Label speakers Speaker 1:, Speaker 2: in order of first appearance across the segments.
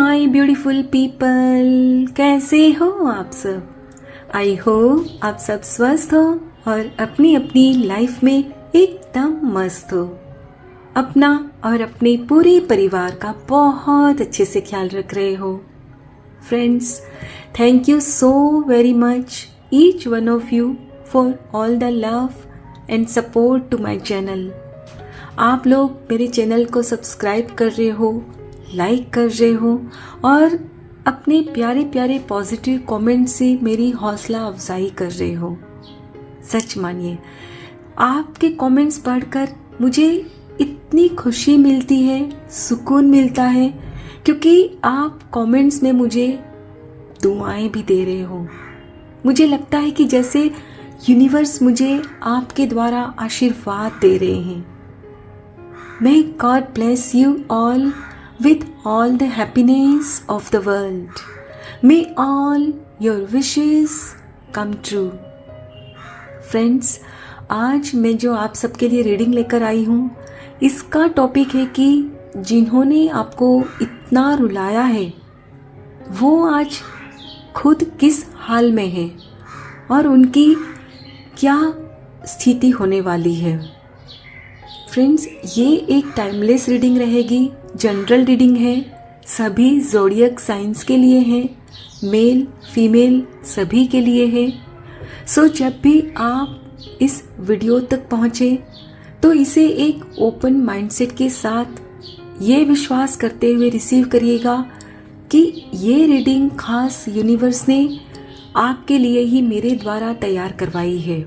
Speaker 1: My beautiful people, कैसे हो आप सब। आई होप आप सब स्वस्थ हो और अपनी अपनी लाइफ में एकदम मस्त हो। अपना और अपने पूरे परिवार का बहुत अच्छे से ख्याल रख रहे हो। Friends, thank you so very much each one of you for all the love and support to my channel. आप लोग मेरे चैनल को सब्सक्राइब कर रहे हो, लाइक कर रहे हो और अपने प्यारे प्यारे पॉजिटिव कमेंट से मेरी हौसला अफजाई कर रहे हो। सच मानिए, आपके कमेंट्स पढ़कर मुझे इतनी खुशी मिलती है, सुकून मिलता है, क्योंकि आप कमेंट्स में मुझे दुआएं भी दे रहे हो। मुझे लगता है कि जैसे यूनिवर्स मुझे आपके द्वारा आशीर्वाद दे रहे हैं। May God bless you all with all the happiness of the world. May all your wishes come true. Friends, आज मैं जो आप सबके लिए रीडिंग लेकर आई हूँ, इसका टॉपिक है कि जिन्होंने आपको इतना रुलाया है वो आज खुद किस हाल में है और उनकी क्या स्थिति होने वाली है। फ्रेंड्स, ये एक टाइमलेस रीडिंग रहेगी, जनरल रीडिंग है, सभी ज़ोडिएक साइंस के लिए है, मेल फीमेल सभी के लिए है। सो जब भी आप इस वीडियो तक पहुँचे तो इसे एक ओपन माइंडसेट के साथ ये विश्वास करते हुए रिसीव करिएगा कि ये रीडिंग खास यूनिवर्स ने आपके लिए ही मेरे द्वारा तैयार करवाई है।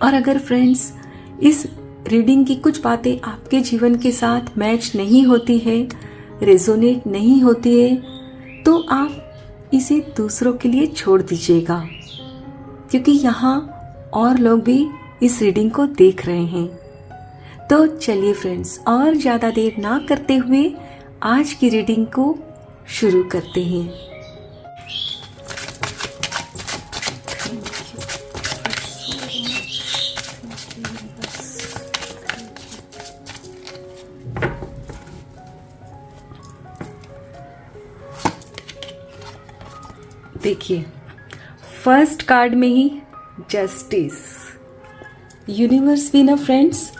Speaker 1: और अगर फ्रेंड्स इस रीडिंग की कुछ बातें आपके जीवन के साथ मैच नहीं होती है, रेजोनेट नहीं होती है, तो आप इसे दूसरों के लिए छोड़ दीजिएगा, क्योंकि यहाँ और लोग भी इस रीडिंग को देख रहे हैं। तो चलिए फ्रेंड्स, और ज़्यादा देर ना करते हुए आज की रीडिंग को शुरू करते हैं। देखिए, फर्स्ट कार्ड में ही जस्टिस। यूनिवर्स भी ना फ्रेंड्स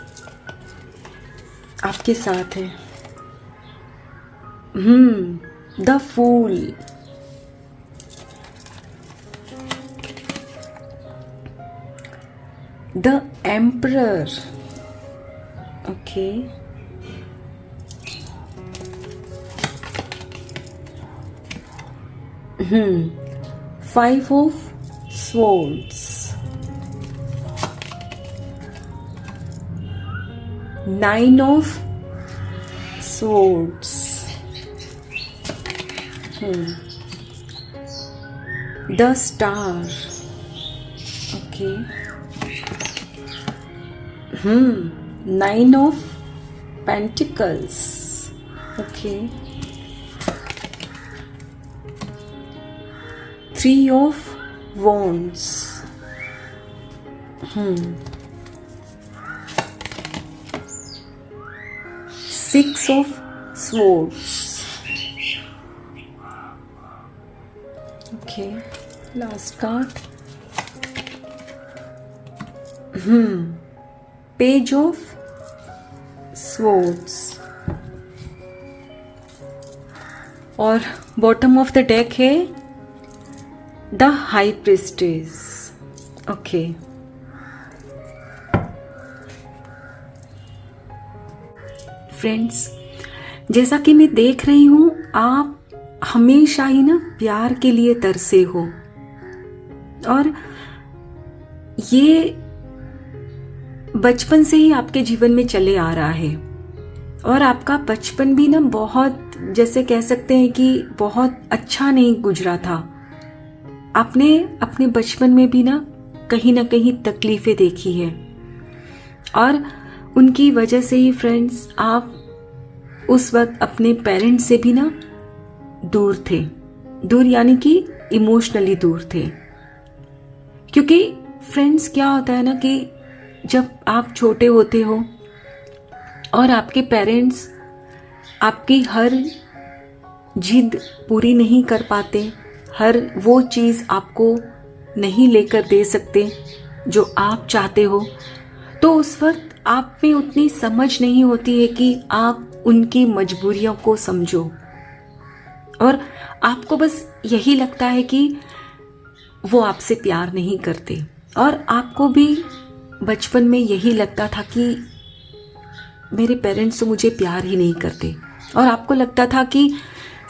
Speaker 1: आपके साथ है। The fool, the emperor, okay, Five of Swords, Nine of Swords, the Star, okay, Nine of Pentacles, okay, Three of Wands, Six of Swords, okay, last card, Page of Swords, और bottom of the deck है the high priestess, okay. Friends, जैसा कि मैं देख रही हूं, आप हमेशा ही ना प्यार के लिए तरसे हो और ये बचपन से ही आपके जीवन में चले आ रहा है। और आपका बचपन भी ना बहुत, जैसे कह सकते हैं कि बहुत अच्छा नहीं गुजरा था। आपने अपने बचपन में भी ना कहीं तकलीफें देखी है और उनकी वजह से ही फ्रेंड्स आप उस वक्त अपने पेरेंट्स से भी ना दूर थे। दूर यानी कि इमोशनली दूर थे, क्योंकि फ्रेंड्स क्या होता है ना कि जब आप छोटे होते हो और आपके पेरेंट्स आपकी हर जिद पूरी नहीं कर पाते, हर वो चीज़ आपको नहीं लेकर दे सकते जो आप चाहते हो, तो उस वक्त आप में उतनी समझ नहीं होती है कि आप उनकी मजबूरियों को समझो, और आपको बस यही लगता है कि वो आपसे प्यार नहीं करते। और आपको भी बचपन में यही लगता था कि मेरे पेरेंट्स तो मुझे प्यार ही नहीं करते, और आपको लगता था कि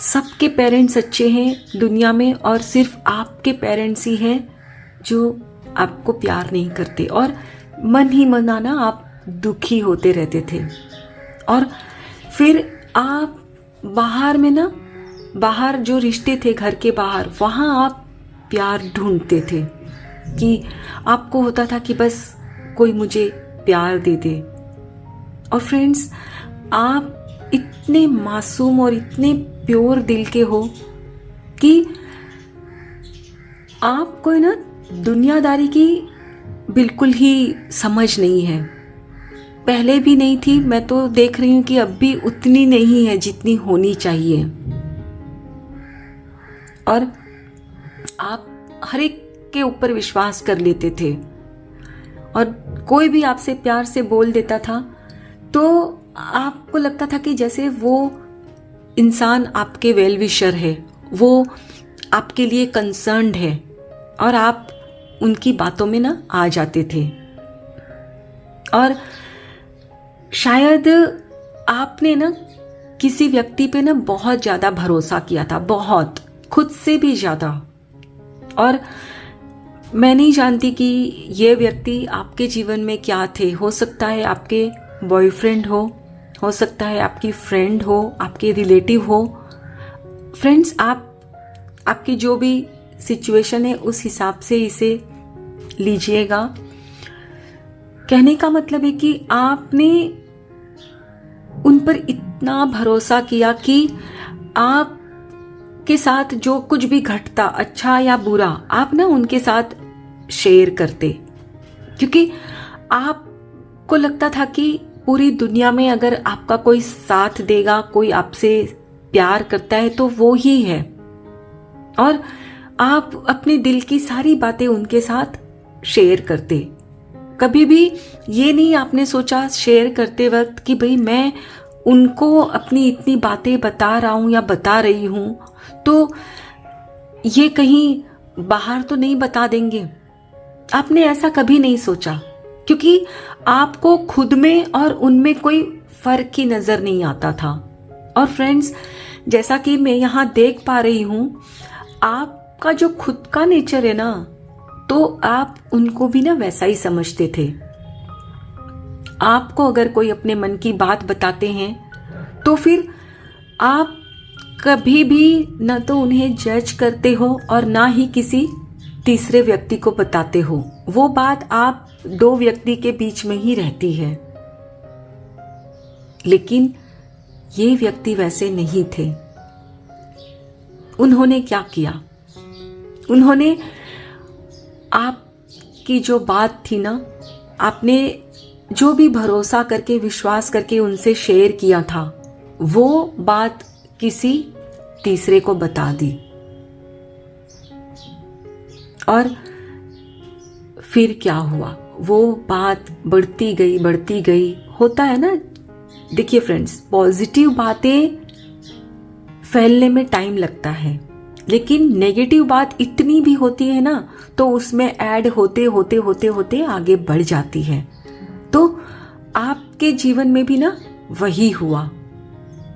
Speaker 1: सबके पेरेंट्स अच्छे हैं दुनिया में और सिर्फ आपके पेरेंट्स ही हैं जो आपको प्यार नहीं करते, और मन ही मन ना आप दुखी होते रहते थे। और फिर आप बाहर में ना, बाहर जो रिश्ते थे घर के बाहर, वहाँ आप प्यार ढूंढते थे कि आपको होता था कि बस कोई मुझे प्यार दे दे। और फ्रेंड्स, आप इतने मासूम और इतने प्योर दिल के हो कि आपको ना दुनियादारी की बिल्कुल ही समझ नहीं है, पहले भी नहीं थी, मैं तो देख रही हूँ कि अब भी उतनी नहीं है जितनी होनी चाहिए। और आप हर एक के ऊपर विश्वास कर लेते थे, और कोई भी आपसे प्यार से बोल देता था तो आपको लगता था कि जैसे वो इंसान आपके वेल विशर है, वो आपके लिए कंसर्न्ड है, और आप उनकी बातों में ना आ जाते थे। और शायद आपने ना किसी व्यक्ति पे ना बहुत ज़्यादा भरोसा किया था, बहुत, खुद से भी ज़्यादा। और मैं नहीं जानती कि ये व्यक्ति आपके जीवन में क्या थे। हो सकता है आपके बॉयफ्रेंड हो सकता है आपकी फ्रेंड हो, आपके रिलेटिव हो। फ्रेंड्स, आपकी जो भी सिचुएशन है उस हिसाब से इसे लीजिएगा। कहने का मतलब है कि आपने उन पर इतना भरोसा किया कि आप के साथ जो कुछ भी घटता, अच्छा या बुरा, आप ना उनके साथ शेयर करते, क्योंकि आपको लगता था कि पूरी दुनिया में अगर आपका कोई साथ देगा, कोई आपसे प्यार करता है तो वो ही है। और आप अपने दिल की सारी बातें उनके साथ शेयर करते। कभी भी ये नहीं आपने सोचा शेयर करते वक्त कि भाई मैं उनको अपनी इतनी बातें बता रहा हूं या बता रही हूं तो ये कहीं बाहर तो नहीं बता देंगे। आपने ऐसा कभी नहीं सोचा, क्योंकि आपको खुद में और उनमें कोई फर्क ही नजर नहीं आता था। और फ्रेंड्स, जैसा कि मैं यहाँ देख पा रही हूं, आपका जो खुद का नेचर है ना, तो आप उनको भी ना वैसा ही समझते थे। आपको अगर कोई अपने मन की बात बताते हैं तो फिर आप कभी भी ना तो उन्हें जज करते हो और ना ही किसी तीसरे व्यक्ति को बताते हो। वो बात आप दो व्यक्ति के बीच में ही रहती है। लेकिन ये व्यक्ति वैसे नहीं थे। उन्होंने क्या किया? उन्होंने आपकी जो बात थी ना, आपने जो भी भरोसा करके, विश्वास करके उनसे शेयर किया था, वो बात किसी तीसरे को बता दी। और फिर क्या हुआ? वो बात बढ़ती गई। होता है ना, देखिए फ्रेंड्स, पॉजिटिव बातें फैलने में टाइम लगता है, लेकिन नेगेटिव बात इतनी भी होती है ना तो उसमें ऐड होते आगे बढ़ जाती है। तो आपके जीवन में भी ना वही हुआ।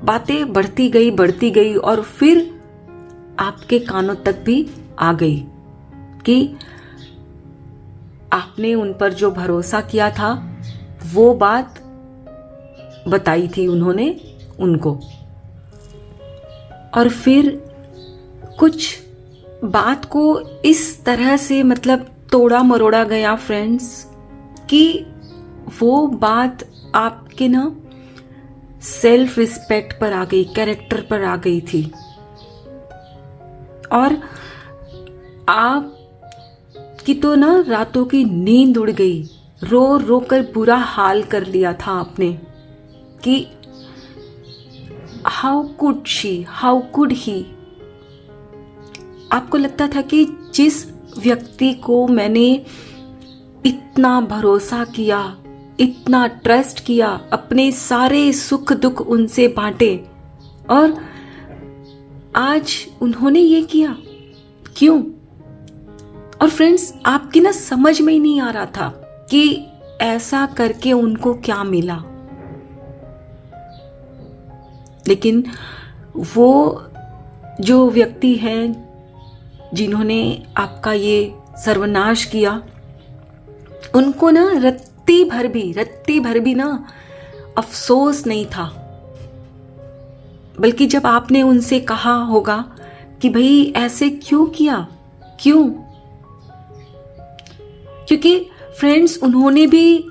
Speaker 1: बातें बढ़ती गई और फिर आपके कानों तक भी आ गई कि आपने उन पर जो भरोसा किया था वो बात बताई थी उन्होंने उनको। और फिर कुछ बात को इस तरह से मतलब तोड़ा मरोड़ा गया फ्रेंड्स, कि वो बात आपके ना सेल्फ रिस्पेक्ट पर आ गई, कैरेक्टर पर आ गई थी। और आप की तो ना रातों की नींद उड़ गई। रो कर बुरा हाल कर लिया था आपने कि how could she, how could he. आपको लगता था कि जिस व्यक्ति को मैंने इतना भरोसा किया, इतना ट्रस्ट किया, अपने सारे सुख दुख उनसे बांटे, और आज उन्होंने ये किया, क्यों? और फ्रेंड्स, आपकी ना समझ में ही नहीं आ रहा था कि ऐसा करके उनको क्या मिला। लेकिन वो जो व्यक्ति हैं जिन्होंने आपका ये सर्वनाश किया, उनको ना रत्ती भर भी ना अफसोस नहीं था। बल्कि जब आपने उनसे कहा होगा कि भाई ऐसे क्यों किया, क्यों? क्योंकि फ्रेंड्स, उन्होंने भी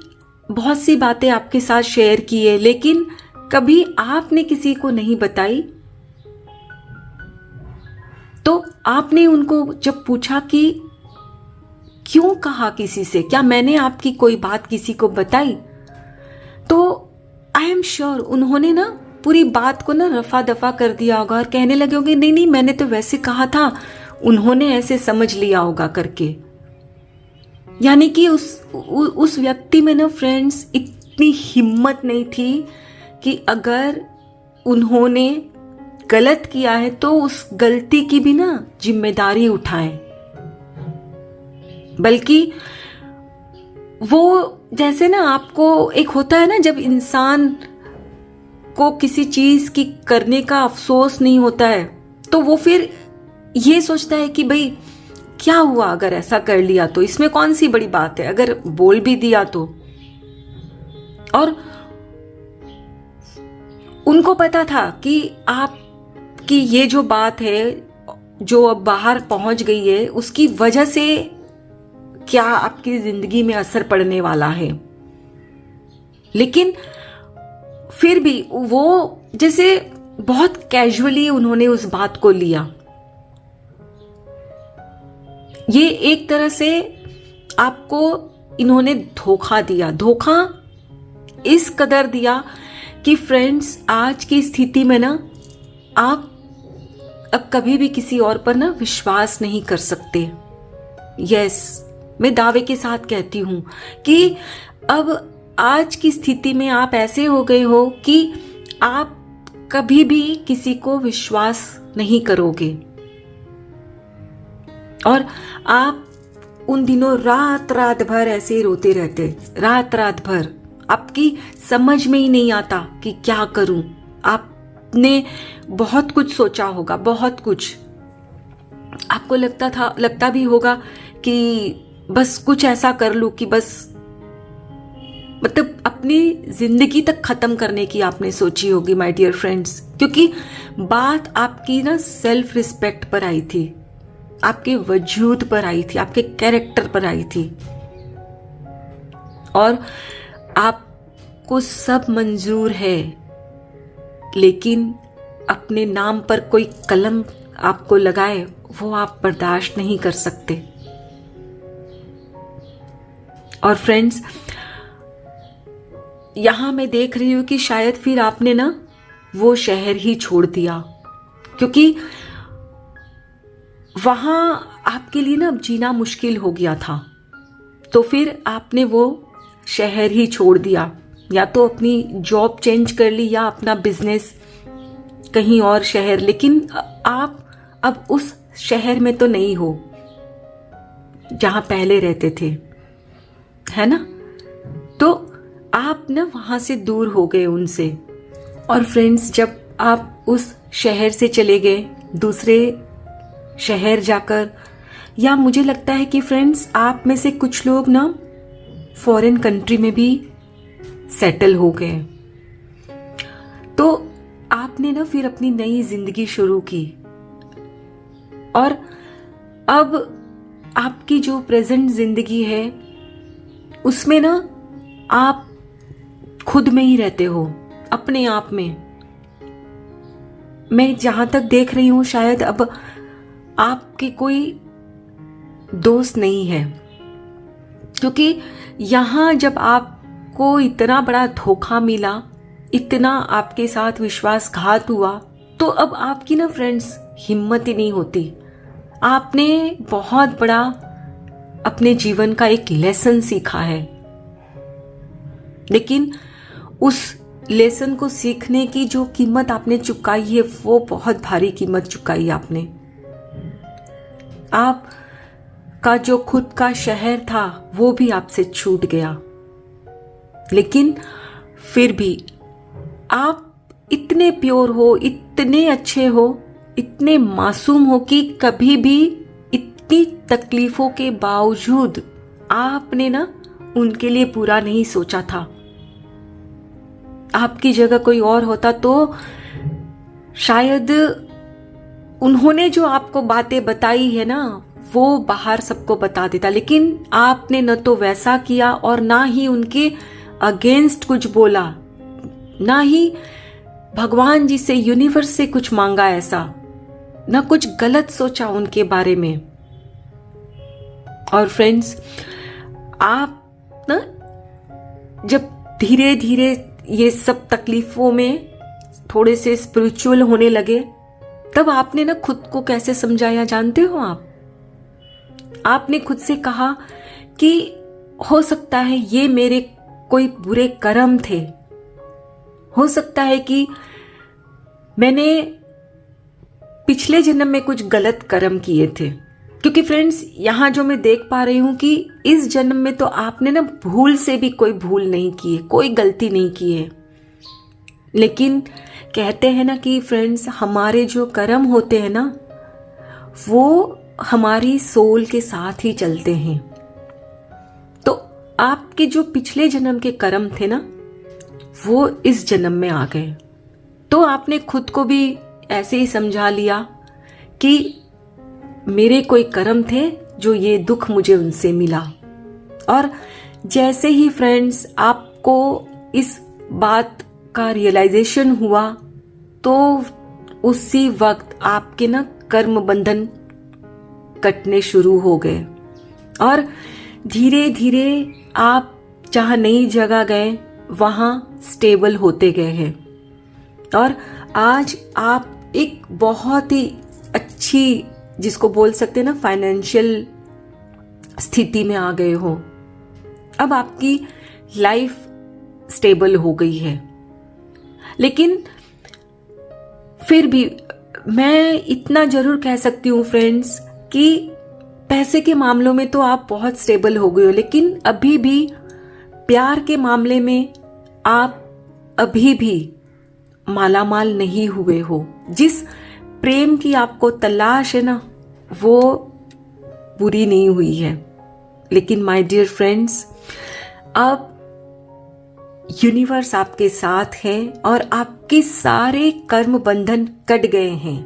Speaker 1: बहुत सी बातें आपके साथ शेयर की है, लेकिन कभी आपने किसी को नहीं बताई। तो आपने उनको जब पूछा कि क्यों कहा किसी से, क्या मैंने आपकी कोई बात किसी को बताई, तो आई एम श्योर उन्होंने ना पूरी बात को ना रफा दफा कर दिया होगा और कहने लगे होंगे नहीं नहीं, मैंने तो वैसे कहा था, उन्होंने ऐसे समझ लिया होगा करके। यानी कि उस व्यक्ति में ना फ्रेंड्स इतनी हिम्मत नहीं थी कि अगर उन्होंने गलत किया है तो उस गलती की भी ना जिम्मेदारी उठाएं। बल्कि वो जैसे ना, आपको एक होता है ना, जब इंसान को किसी चीज की करने का अफसोस नहीं होता है तो वो फिर ये सोचता है कि भाई क्या हुआ अगर ऐसा कर लिया तो, इसमें कौन सी बड़ी बात है, अगर बोल भी दिया तो। और उनको पता था कि आपकी ये जो बात है जो अब बाहर पहुंच गई है, उसकी वजह से क्या आपकी जिंदगी में असर पड़ने वाला है। लेकिन फिर भी वो जैसे बहुत कैजुअली उन्होंने उस बात को लिया। ये एक तरह से आपको इन्होंने धोखा दिया, धोखा इस कदर दिया कि फ्रेंड्स, आज की स्थिति में ना आप अब कभी भी किसी और पर ना विश्वास नहीं कर सकते। यस, मैं दावे के साथ कहती हूं कि अब आज की स्थिति में आप ऐसे हो गए हो कि आप कभी भी किसी को विश्वास नहीं करोगे। और आप उन दिनों रात रात भर ऐसे रोते रहते, रात रात भर, आपकी समझ में ही नहीं आता कि क्या करूं। आपने बहुत कुछ सोचा होगा, बहुत कुछ। आपको लगता भी होगा कि बस कुछ ऐसा कर लूं कि बस, मतलब अपनी जिंदगी तक खत्म करने की आपने सोची होगी माय डियर फ्रेंड्स। क्योंकि बात आपकी ना सेल्फ रिस्पेक्ट पर आई थी, आपके वजूद पर आई थी, आपके कैरेक्टर पर आई थी। और आपको सब मंजूर है, लेकिन अपने नाम पर कोई कलम आपको लगाए वो आप बर्दाश्त नहीं कर सकते। और फ्रेंड्स, यहां मैं देख रही हूं कि शायद फिर आपने ना वो शहर ही छोड़ दिया, क्योंकि वहां आपके लिए ना अब जीना मुश्किल हो गया था। तो फिर आपने वो शहर ही छोड़ दिया, या तो अपनी जॉब चेंज कर ली या अपना बिजनेस कहीं और शहर। लेकिन आप अब उस शहर में तो नहीं हो जहां पहले रहते थे, है ना? तो आप ना वहां से दूर हो गए उनसे। और फ्रेंड्स, जब आप उस शहर से चले गए दूसरे शहर जाकर, या मुझे लगता है कि फ्रेंड्स आप में से कुछ लोग ना फॉरेन कंट्री में भी सेटल हो गए, तो आपने ना फिर अपनी नई जिंदगी शुरू की। और अब आपकी जो प्रेजेंट जिंदगी है उसमें ना आप खुद में ही रहते हो, अपने आप में। मैं जहां तक देख रही हूं, शायद अब आपके कोई दोस्त नहीं है, क्योंकि यहां जब आपको इतना बड़ा धोखा मिला, इतना आपके साथ विश्वासघात हुआ, तो अब आपकी ना फ्रेंड्स हिम्मत ही नहीं होती। आपने बहुत बड़ा अपने जीवन का एक लेसन सीखा है, लेकिन उस लेसन को सीखने की जो कीमत आपने चुकाई है वो बहुत भारी कीमत चुकाई आपने। आप का जो खुद का शहर था वो भी आपसे छूट गया, लेकिन फिर भी आप इतने प्योर हो, इतने अच्छे हो, इतने मासूम हो कि कभी भी इतनी तकलीफों के बावजूद आपने ना उनके लिए बुरा नहीं सोचा था। आपकी जगह कोई और होता तो शायद उन्होंने जो आपको बातें बताई है ना वो बाहर सबको बता देता, लेकिन आपने न तो वैसा किया और ना ही उनके अगेंस्ट कुछ बोला, ना ही भगवान जी से, यूनिवर्स से कुछ मांगा ऐसा, ना कुछ गलत सोचा उनके बारे में। और फ्रेंड्स, आप ना जब धीरे धीरे ये सब तकलीफों में थोड़े से स्पिरिचुअल होने लगे, तब आपने ना खुद को कैसे समझाया जानते हो आपने खुद से कहा कि हो सकता है ये मेरे कोई बुरे कर्म थे, हो सकता है कि मैंने पिछले जन्म में कुछ गलत कर्म किए थे। क्योंकि फ्रेंड्स, यहां जो मैं देख पा रही हूं कि इस जन्म में तो आपने ना भूल से भी कोई भूल नहीं की है, कोई गलती नहीं की है। लेकिन कहते हैं ना कि फ्रेंड्स, हमारे जो कर्म होते हैं ना वो हमारी सोल के साथ ही चलते हैं। तो आपके जो पिछले जन्म के कर्म थे ना वो इस जन्म में आ गए, तो आपने खुद को भी ऐसे ही समझा लिया कि मेरे कोई कर्म थे जो ये दुख मुझे उनसे मिला। और जैसे ही फ्रेंड्स आपको इस बात का रियलाइजेशन हुआ, तो उसी वक्त आपके ना कर्म बंधन कटने शुरू हो गए और धीरे धीरे आप जहां नई जगह गए वहां स्टेबल होते गए हैं। और आज आप एक बहुत ही अच्छी, जिसको बोल सकते हैं ना, फाइनेंशियल स्थिति में आ गए हो। अब आपकी लाइफ स्टेबल हो गई है। लेकिन फिर भी मैं इतना जरूर कह सकती हूँ फ्रेंड्स कि पैसे के मामलों में तो आप बहुत स्टेबल हो गए हो, लेकिन अभी भी प्यार के मामले में आप अभी भी मालामाल नहीं हुए हो। जिस प्रेम की आपको तलाश है ना वो पूरी नहीं हुई है। लेकिन माय डियर फ्रेंड्स, अब यूनिवर्स आपके साथ है और आपके सारे कर्म बंधन कट गए हैं।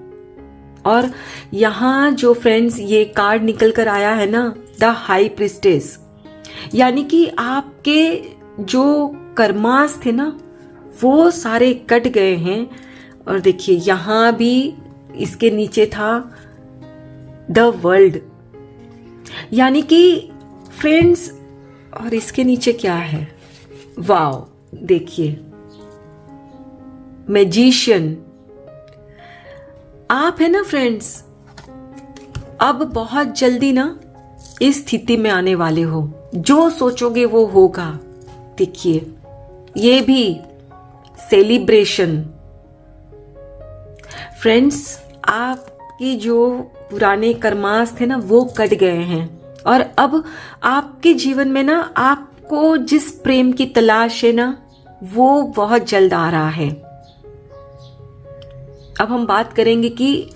Speaker 1: और यहां जो फ्रेंड्स ये कार्ड निकल कर आया है ना, द हाई प्रिस्टेस, यानी कि आपके जो कर्मास थे ना वो सारे कट गए हैं। और देखिए यहां भी इसके नीचे था द वर्ल्ड, यानी कि फ्रेंड्स, और इसके नीचे क्या है, वाओ, देखिए मैजिशियन। आप है ना फ्रेंड्स, अब बहुत जल्दी ना इस स्थिति में आने वाले हो, जो सोचोगे वो होगा। देखिए ये भी सेलिब्रेशन। फ्रेंड्स, आपकी जो पुराने कर्मास थे ना वो कट गए हैं और अब आपके जीवन में ना आपको जिस प्रेम की तलाश है ना वो बहुत जल्द आ रहा है। अब हम बात करेंगे कि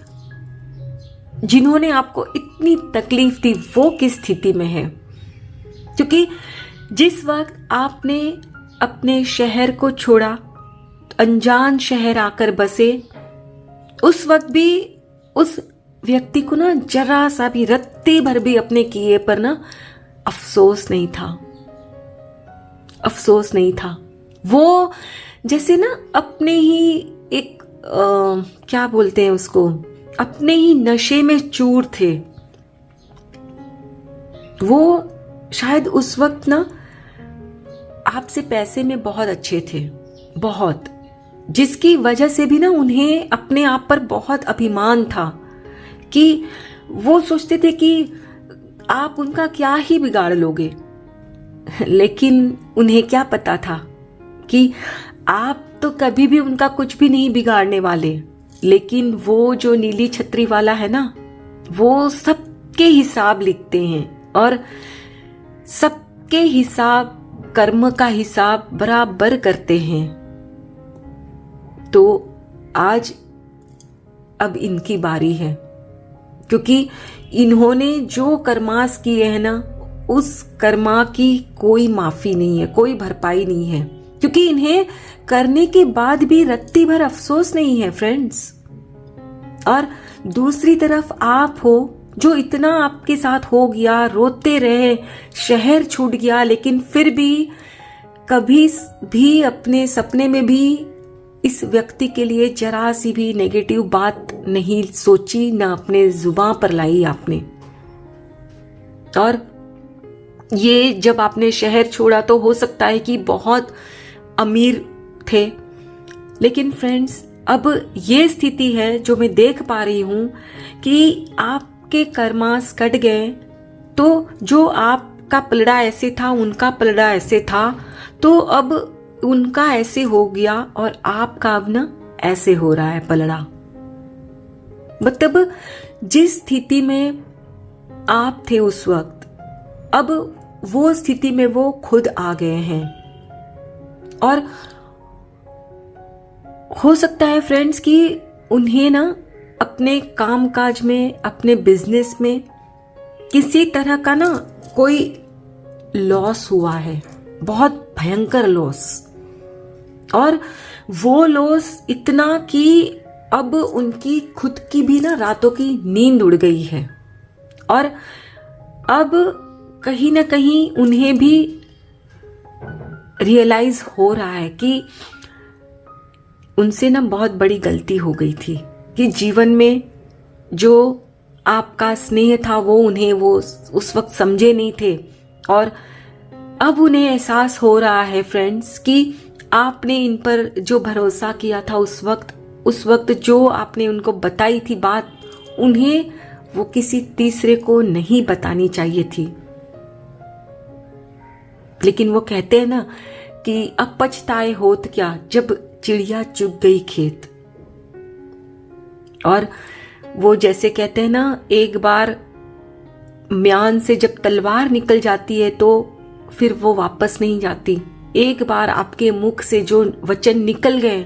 Speaker 1: जिन्होंने आपको इतनी तकलीफ दी वो किस स्थिति में है। क्योंकि जिस वक्त आपने अपने शहर को छोड़ा, अनजान शहर आकर बसे, उस वक्त भी उस व्यक्ति को ना जरा सा भी, रत्ती भर भी अपने किए पर ना अफसोस नहीं था, अफसोस नहीं था। वो जैसे ना अपने ही एक क्या बोलते हैं उसको, अपने ही नशे में चूर थे। वो शायद उस वक्त ना आपसे पैसे में बहुत अच्छे थे, बहुत, जिसकी वजह से भी ना उन्हें अपने आप पर बहुत अभिमान था कि वो सोचते थे कि आप उनका क्या ही बिगाड़ लोगे। लेकिन उन्हें क्या पता था कि आप तो कभी भी उनका कुछ भी नहीं बिगाड़ने वाले। लेकिन वो जो नीली छतरी वाला है ना, वो सबके हिसाब लिखते हैं और सबके हिसाब, कर्म का हिसाब बराबर करते हैं। तो आज अब इनकी बारी है, क्योंकि इन्होंने जो कर्मास किए हैं ना, उस कर्मा की कोई माफी नहीं है, कोई भरपाई नहीं है, क्योंकि इन्हें करने के बाद भी रत्ती भर अफसोस नहीं है फ्रेंड्स। और दूसरी तरफ आप हो जो इतना आपके साथ हो गया, रोते रहे, शहर छूट गया, लेकिन फिर भी कभी भी अपने सपने में भी इस व्यक्ति के लिए जरा सी भी नेगेटिव बात नहीं सोची, ना अपने जुबान पर लाई आपने। और ये जब आपने शहर छोड़ा तो हो सकता है कि बहुत अमीर थे, लेकिन फ्रेंड्स अब ये स्थिति है जो मैं देख पा रही हूं कि आपके कर्मास कट गए। तो जो आपका पलड़ा ऐसे था, उनका पलड़ा ऐसे था, तो अब उनका ऐसे हो गया और आपका अब ना ऐसे हो रहा है पलड़ा। मतलब जिस स्थिति में आप थे उस वक्त, अब वो स्थिति में वो खुद आ गए हैं। और हो सकता है फ्रेंड्स कि उन्हें ना अपने कामकाज में, अपने बिजनेस में किसी तरह का ना कोई लॉस हुआ है, बहुत भयंकर लॉस। और वो लॉस इतना कि अब उनकी खुद की भी ना रातों की नींद उड़ गई है। और अब कहीं ना कहीं उन्हें भी रियलाइज हो रहा है कि उनसे ना बहुत बड़ी गलती हो गई थी, कि जीवन में जो आपका स्नेह था वो उन्हें वो उस वक्त समझे नहीं थे। और अब उन्हें एहसास हो रहा है फ्रेंड्स कि आपने इन पर जो भरोसा किया था उस वक्त जो आपने उनको बताई थी बात, उन्हें वो किसी तीसरे को नहीं बतानी चाहिए थी। लेकिन वो कहते हैं ना कि अब पछताए होत क्या, जब चिड़िया चुग गई खेत। और वो जैसे कहते हैं ना, एक बार म्यान से जब तलवार निकल जाती है तो फिर वो वापस नहीं जाती। एक बार आपके मुख से जो वचन निकल गए,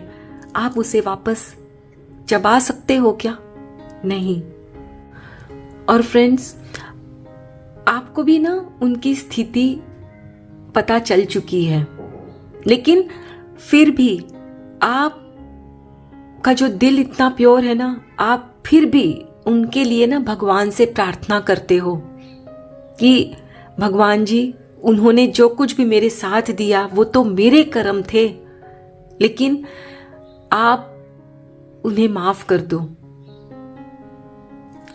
Speaker 1: आप उसे वापस चबा सकते हो क्या? नहीं। और फ्रेंड्स, आपको भी ना उनकी स्थिति पता चल चुकी है, लेकिन फिर भी आप का जो दिल इतना प्योर है ना, आप फिर भी उनके लिए ना भगवान से प्रार्थना करते हो कि भगवान जी, उन्होंने जो कुछ भी मेरे साथ दिया वो तो मेरे कर्म थे, लेकिन आप उन्हें माफ कर दो।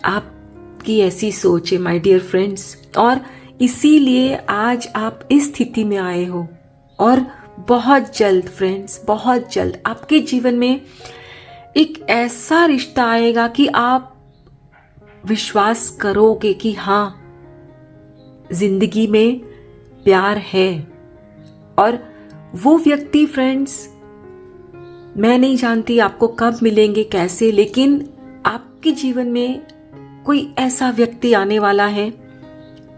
Speaker 1: आपकी ऐसी सोच है माय डियर फ्रेंड्स, और इसीलिए आज आप इस स्थिति में आए हो। और बहुत जल्द फ्रेंड्स, बहुत जल्द आपके जीवन में एक ऐसा रिश्ता आएगा कि आप विश्वास करोगे कि हाँ, जिंदगी में प्यार है। और वो व्यक्ति फ्रेंड्स, मैं नहीं जानती आपको कब मिलेंगे, कैसे, लेकिन आपके जीवन में कोई ऐसा व्यक्ति आने वाला है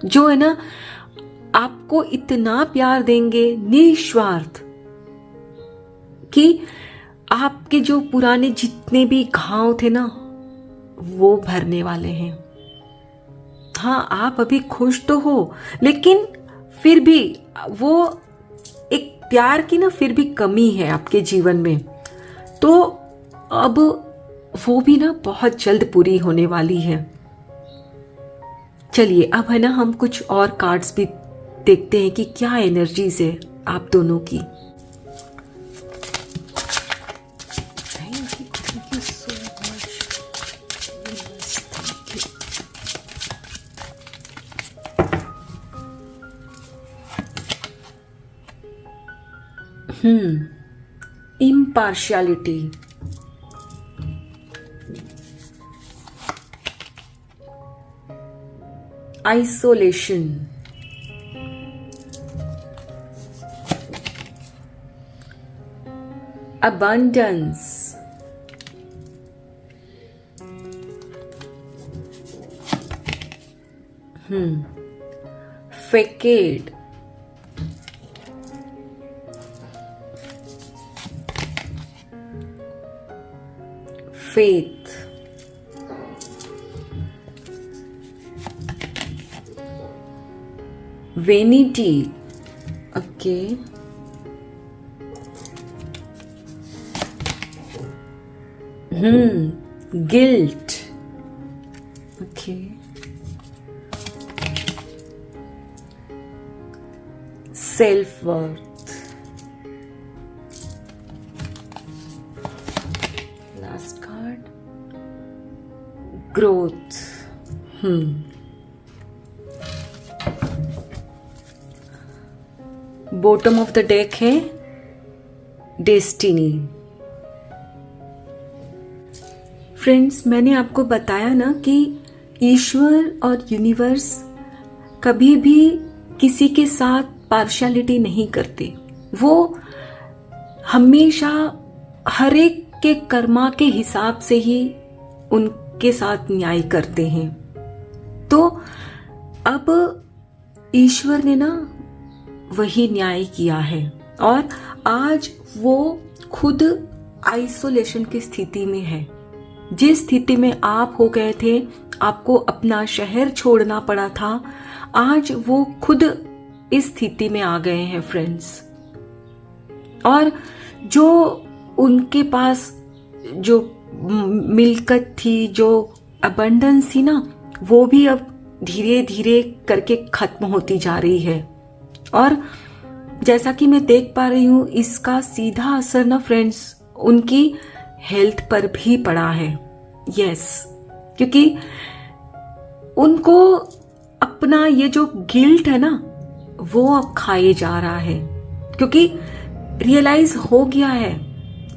Speaker 1: जो है ना आपको इतना प्यार देंगे निस्वार्थ कि आपके जो पुराने जितने भी घाव थे ना वो भरने वाले हैं। हाँ, आप अभी खुश तो हो, लेकिन फिर भी वो एक प्यार की ना फिर भी कमी है आपके जीवन में। तो अब वो भी ना बहुत जल्द पूरी होने वाली है। चलिए अब है ना हम कुछ और कार्ड्स भी देखते हैं कि क्या एनर्जीज है आप दोनों की। Thank you so much. impartiality, isolation, abundance, facade, faith, vanity, okay, guilt, okay, self-worth, last card, growth. Bottom of the deck है डेस्टिनी। फ्रेंड्स, मैंने आपको बताया ना कि ईश्वर और यूनिवर्स कभी भी किसी के साथ पार्शियलिटी नहीं करते। वो हमेशा हर एक के कर्मा के हिसाब से ही उनके साथ न्याय करते हैं। तो अब ईश्वर ने ना वही न्याय किया है और आज वो खुद आइसोलेशन की स्थिति में है। जिस स्थिति में आप हो गए थे, आपको अपना शहर छोड़ना पड़ा था, आज वो खुद इस स्थिति में आ गए हैं फ्रेंड्स। और जो उनके पास जो मिल्कत थी, जो अबंडेंस थी ना, वो भी अब धीरे धीरे करके खत्म होती जा रही है। और जैसा कि मैं देख पा रही हूं, इसका सीधा असर ना फ्रेंड्स उनकी हेल्थ पर भी पड़ा है। यस, क्योंकि उनको अपना ये जो गिल्ट है ना, वो अब खाए जा रहा है, क्योंकि रियलाइज हो गया है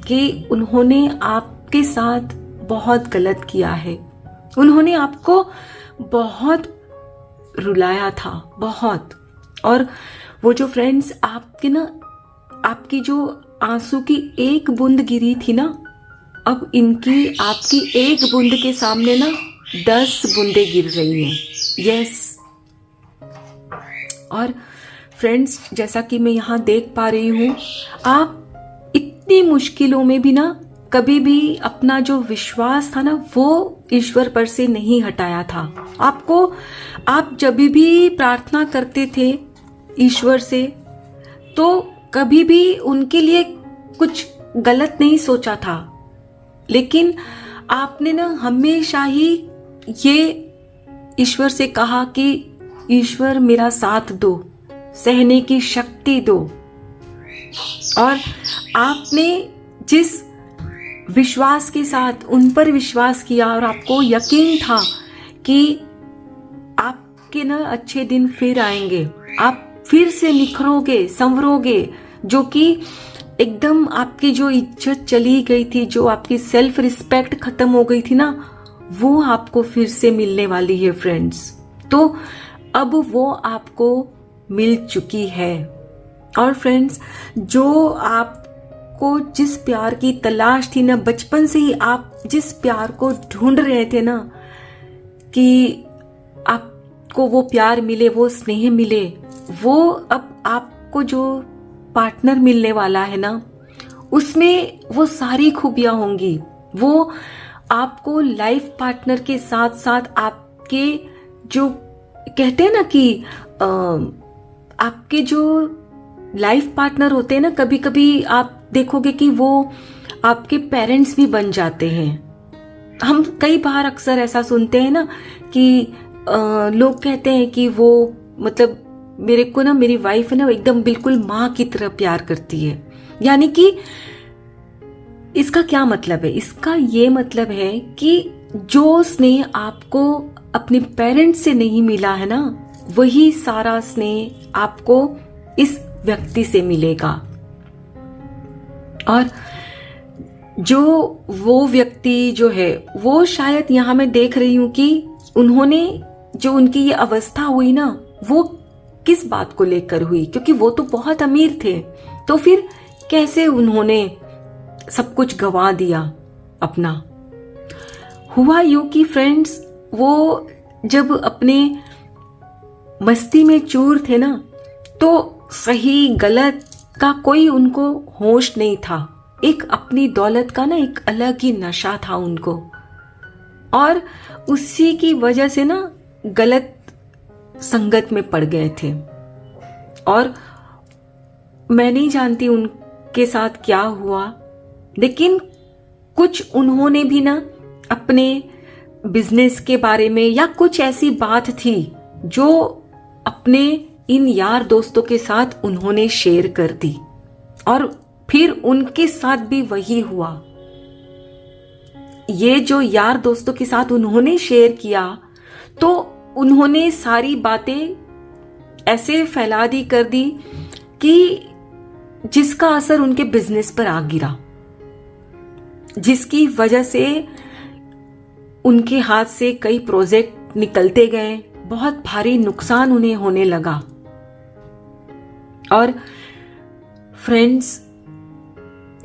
Speaker 1: कि उन्होंने आपके साथ बहुत गलत किया है। उन्होंने आपको बहुत रुलाया था, बहुत। और वो जो फ्रेंड्स आपकी जो आंसू की एक बूंद गिरी थी ना, अब इनकी आपकी एक बूंद के सामने ना 10 बूंदें गिर रही हैं। यस। और फ्रेंड्स, जैसा कि मैं यहाँ देख पा रही हूँ, आप इतनी मुश्किलों में भी ना कभी भी अपना जो विश्वास था ना, वो ईश्वर पर से नहीं हटाया था। आप जब भी प्रार्थना करते थे ईश्वर से, तो कभी भी उनके लिए कुछ गलत नहीं सोचा था, लेकिन आपने ना हमेशा ही ये ईश्वर से कहा कि ईश्वर मेरा साथ दो, सहने की शक्ति दो। और आपने जिस विश्वास के साथ उन पर विश्वास किया और आपको यकीन था कि आपके ना अच्छे दिन फिर आएंगे, आप फिर से निखरोगे, संवरोगे, जो कि एकदम आपकी जो इज्जत चली गई थी, जो आपकी सेल्फ रिस्पेक्ट खत्म हो गई थी ना, वो आपको फिर से मिलने वाली है फ्रेंड्स। तो अब वो आपको मिल चुकी है। और फ्रेंड्स, जो आपको जिस प्यार की तलाश थी ना, बचपन से ही आप जिस प्यार को ढूंढ रहे थे ना, कि आपको वो प्यार मिले, वो स्नेह मिले, वो अब आपको जो पार्टनर मिलने वाला है ना, उसमें वो सारी खूबियां होंगी। वो आपको लाइफ पार्टनर के साथ साथ आपके जो कहते हैं ना कि आपके जो लाइफ पार्टनर होते हैं ना, कभी कभी आप देखोगे कि वो आपके पेरेंट्स भी बन जाते हैं। हम कई बार अक्सर ऐसा सुनते हैं ना कि लोग कहते हैं कि वो मतलब मेरे को ना, मेरी वाइफ है ना, एकदम बिल्कुल माँ की तरह प्यार करती है। यानी कि इसका क्या मतलब है? इसका ये मतलब है कि जो स्नेह आपको अपने पेरेंट्स से नहीं मिला है ना, वही सारा स्नेह आपको इस व्यक्ति से मिलेगा। और जो वो व्यक्ति जो है वो शायद यहाँ मैं देख रही हूं कि उन्होंने जो उनकी ये अवस्था हुई ना वो किस बात को लेकर हुई, क्योंकि वो तो बहुत अमीर थे, तो फिर कैसे उन्होंने सब कुछ गंवा दिया अपना। हुआ यूं कि फ्रेंड्स वो जब अपने मस्ती में चूर थे ना तो सही गलत का कोई उनको होश नहीं था। एक अपनी दौलत का ना एक अलग ही नशा था उनको, और उसी की वजह से ना गलत संगत में पड़ गए थे। और मैं नहीं जानती उनके साथ क्या हुआ, लेकिन कुछ उन्होंने भी ना अपने बिजनेस के बारे में या कुछ ऐसी बात थी जो अपने इन यार दोस्तों के साथ उन्होंने शेयर कर दी, और फिर उनके साथ भी वही हुआ। ये जो यार दोस्तों के साथ उन्होंने शेयर किया तो उन्होंने सारी बातें ऐसे फैला दी कर दी कि जिसका असर उनके बिजनेस पर आ गिरा, जिसकी वजह से उनके हाथ से कई प्रोजेक्ट निकलते गए, बहुत भारी नुकसान उन्हें होने लगा। और फ्रेंड्स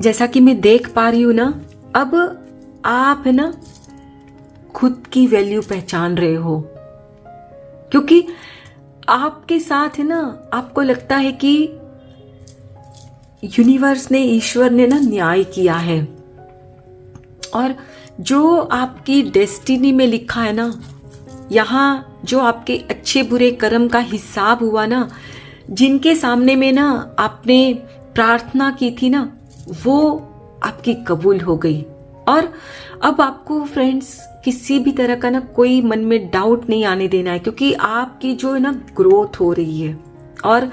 Speaker 1: जैसा कि मैं देख पा रही हूं ना, अब आप है ना खुद की वैल्यू पहचान रहे हो, क्योंकि आपके साथ है ना आपको लगता है कि यूनिवर्स ने, ईश्वर ने ना न्याय किया है, और जो आपकी डेस्टिनी में लिखा है ना, यहाँ जो आपके अच्छे बुरे कर्म का हिसाब हुआ ना, जिनके सामने में ना आपने प्रार्थना की थी ना, वो आपकी कबूल हो गई। और अब आपको फ्रेंड्स किसी भी तरह का ना कोई मन में डाउट नहीं आने देना है, क्योंकि आपकी जो है ना ग्रोथ हो रही है। और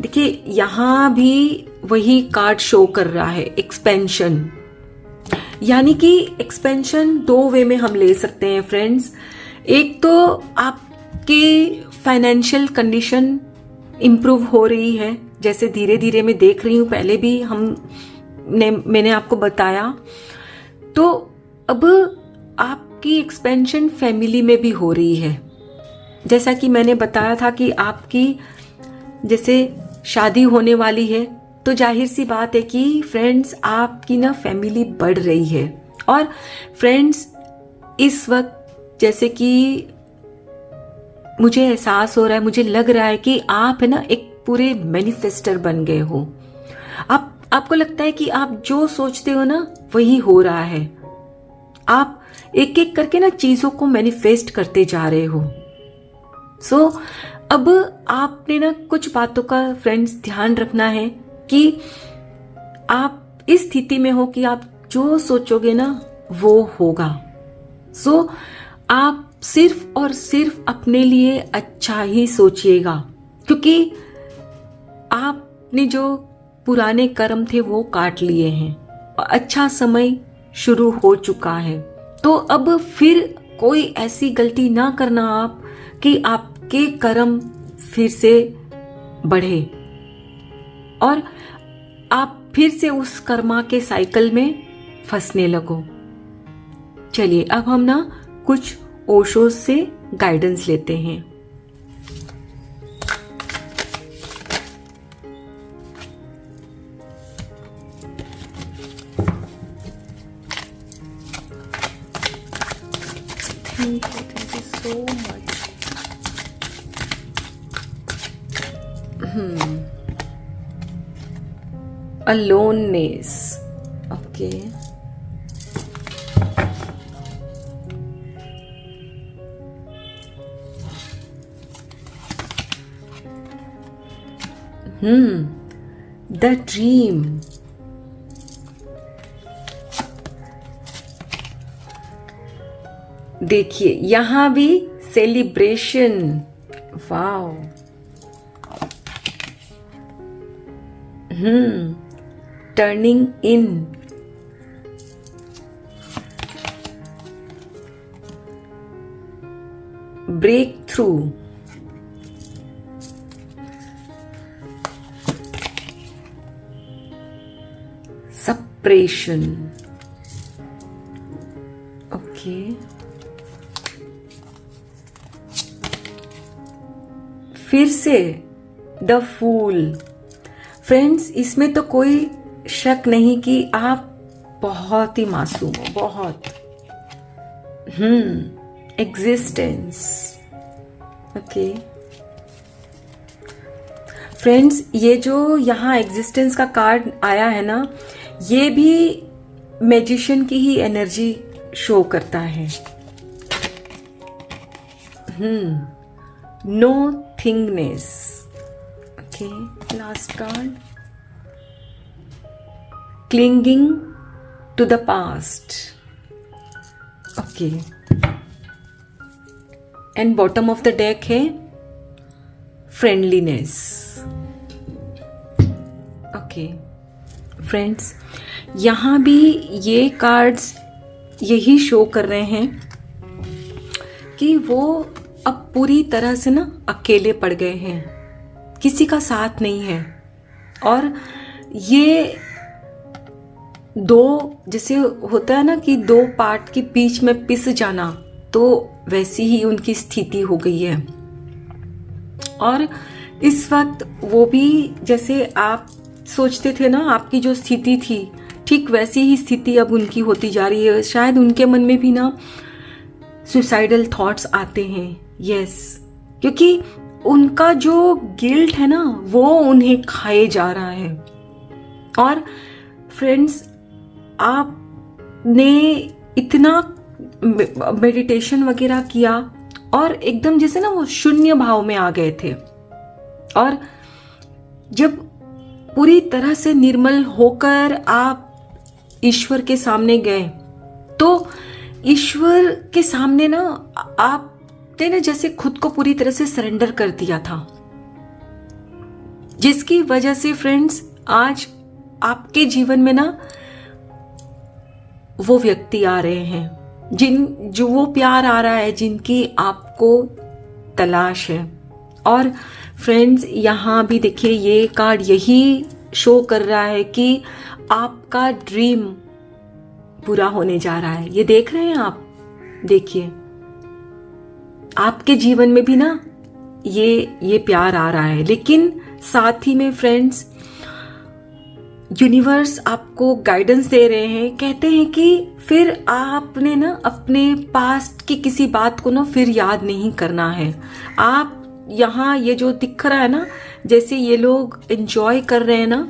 Speaker 1: देखिए यहाँ भी वही कार्ड शो कर रहा है, एक्सपेंशन। यानी कि एक्सपेंशन दो वे में हम ले सकते हैं फ्रेंड्स। एक तो आपकी फाइनेंशियल कंडीशन इम्प्रूव हो रही है, जैसे धीरे धीरे मैं देख रही हूँ, पहले भी मैंने आपको बताया। तो अब आपकी एक्सपेंशन फैमिली में भी हो रही है, जैसा कि मैंने बताया था कि आपकी जैसे शादी होने वाली है, तो जाहिर सी बात है कि फ्रेंड्स आपकी ना फैमिली बढ़ रही है। और फ्रेंड्स इस वक्त जैसे कि मुझे एहसास हो रहा है, मुझे लग रहा है कि आप है ना एक पूरे मैनिफेस्टर बन गए हो। आपको लगता है कि आप जो सोचते हो ना वही हो रहा है। आप एक एक करके ना चीजों को मैनिफेस्ट करते जा रहे हो। सो अब आपने ना कुछ बातों का फ्रेंड्स ध्यान रखना है कि आप इस स्थिति में हो कि आप जो सोचोगे ना वो होगा। सो आप सिर्फ और सिर्फ अपने लिए अच्छा ही सोचिएगा, क्योंकि आपने जो पुराने कर्म थे वो काट लिए हैं और अच्छा समय शुरू हो चुका है। तो अब फिर कोई ऐसी गलती ना करना आप कि आपके कर्म फिर से बढ़े और आप फिर से उस कर्मा के साइकिल में फंसने लगो। चलिए अब हम ना कुछ ओशो से गाइडेंस लेते हैं। Thank you so much. Aloneness. Okay. The dream. देखिए यहां भी celebration. Wow. Turning in. Breakthrough. Suppression. फिर से द फूल। फ्रेंड्स, इसमें तो कोई शक नहीं कि आप बहुत ही मासूम हो, बहुत। एग्जिस्टेंस। ओके फ्रेंड्स, ये जो यहाँ एग्जिस्टेंस का कार्ड आया है ना, ये भी मैजिशियन की ही एनर्जी शो करता है। Nothingness. Okay, last card, clinging to the past. Okay, and bottom of the deck है फ्रेंडलीनेस। ओके फ्रेंड्स, यहाँ भी ये कार्ड्स यही शो कर रहे हैं कि वो अब पूरी तरह से ना अकेले पड़ गए हैं, किसी का साथ नहीं है। और ये दो, जैसे होता है ना कि दो पार्ट के बीच में पिस जाना, तो वैसी ही उनकी स्थिति हो गई है। और इस वक्त वो भी, जैसे आप सोचते थे ना आपकी जो स्थिति थी, ठीक वैसी ही स्थिति अब उनकी होती जा रही है। शायद उनके मन में भी ना सुसाइडल थॉट्स आते हैं। यस, क्योंकि उनका जो गिल्ट है ना वो उन्हें खाए जा रहा है। और फ्रेंड्स, आपने इतना मेडिटेशन वगैरह किया और एकदम जैसे ना वो शून्य भाव में आ गए थे, और जब पूरी तरह से निर्मल होकर आप ईश्वर के सामने गए, तो ईश्वर के सामने ना आपने ना जैसे खुद को पूरी तरह से सरेंडर कर दिया था, जिसकी वजह से फ्रेंड्स आज आपके जीवन में ना वो व्यक्ति आ रहे हैं, जो वो प्यार आ रहा है जिनकी आपको तलाश है। और फ्रेंड्स, यहाँ भी देखिए ये कार्ड यही शो कर रहा है कि आपका ड्रीम पूरा होने जा रहा है। ये देख रहे हैं आप, देखिए आपके जीवन में भी ना ये प्यार आ रहा है। लेकिन साथ ही में फ्रेंड्स, यूनिवर्स आपको गाइडेंस दे रहे हैं, कहते हैं कि फिर आपने ना अपने पास्ट की किसी बात को ना फिर याद नहीं करना है। आप यहाँ ये जो दिख रहा है ना, जैसे ये लोग एंजॉय कर रहे हैं ना,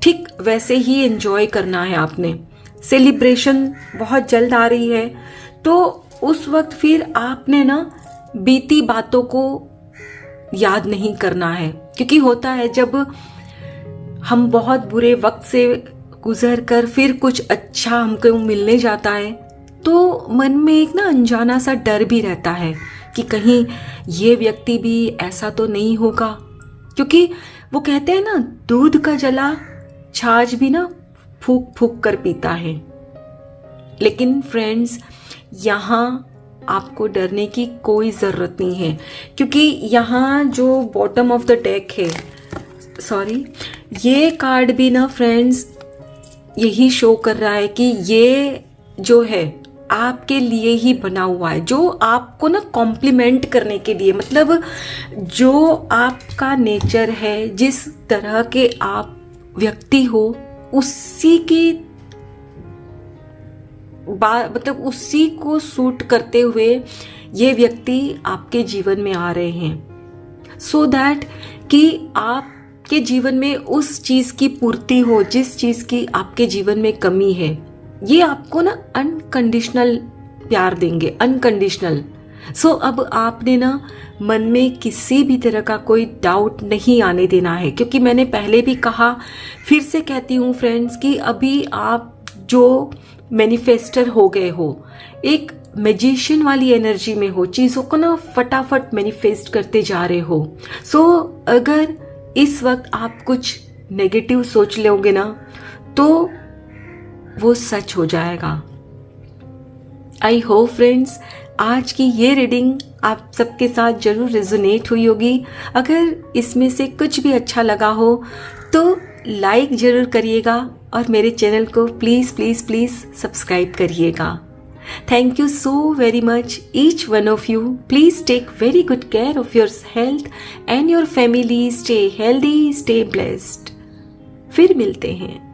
Speaker 1: ठीक वैसे ही एंजॉय करना है आपने। सेलिब्रेशन बहुत जल्द आ रही है, तो उस वक्त फिर आपने ना बीती बातों को याद नहीं करना है। क्योंकि होता है जब हम बहुत बुरे वक्त से गुजर कर फिर कुछ अच्छा हमको मिलने जाता है, तो मन में एक ना अनजाना सा डर भी रहता है कि कहीं ये व्यक्ति भी ऐसा तो नहीं होगा। क्योंकि वो कहते हैं ना, दूध का जला छाछ भी ना फूक फूक कर पीता है। लेकिन फ्रेंड्स, यहाँ आपको डरने की कोई ज़रूरत नहीं है, क्योंकि यहाँ जो बॉटम ऑफ द डेक है, सॉरी, ये कार्ड भी ना फ्रेंड्स यही शो कर रहा है कि ये जो है आपके लिए ही बना हुआ है, जो आपको ना कॉम्प्लीमेंट करने के लिए, मतलब जो आपका नेचर है, जिस तरह के आप व्यक्ति हो, उसी की मतलब उसी को सूट करते हुए ये व्यक्ति आपके जीवन में आ रहे हैं, सो दैट कि आपके जीवन में उस चीज की पूर्ति हो जिस चीज की आपके जीवन में कमी है। ये आपको ना अनकंडीशनल प्यार देंगे, अनकंडीशनल। सो अब आपने ना मन में किसी भी तरह का कोई डाउट नहीं आने देना है, क्योंकि मैंने पहले भी कहा, फिर से कहती हूँ फ्रेंड्स कि अभी आप जो मैनिफेस्टर हो गए हो, एक मैजिशियन वाली एनर्जी में हो, चीज़ों को ना फटाफट मैनिफेस्ट करते जा रहे हो। सो अगर इस वक्त आप कुछ नेगेटिव सोच लोगे ना, तो वो सच हो जाएगा। आई होप फ्रेंड्स आज की ये रीडिंग आप सबके साथ जरूर रेजोनेट हुई होगी। अगर इसमें से कुछ भी अच्छा लगा हो तो लाइक जरूर करिएगा और मेरे चैनल को प्लीज़ प्लीज़ प्लीज़ सब्सक्राइब करिएगा। Thank you so very much, each one of you. Please take very good care of your health and your family. Stay healthy, stay blessed. फिर मिलते हैं.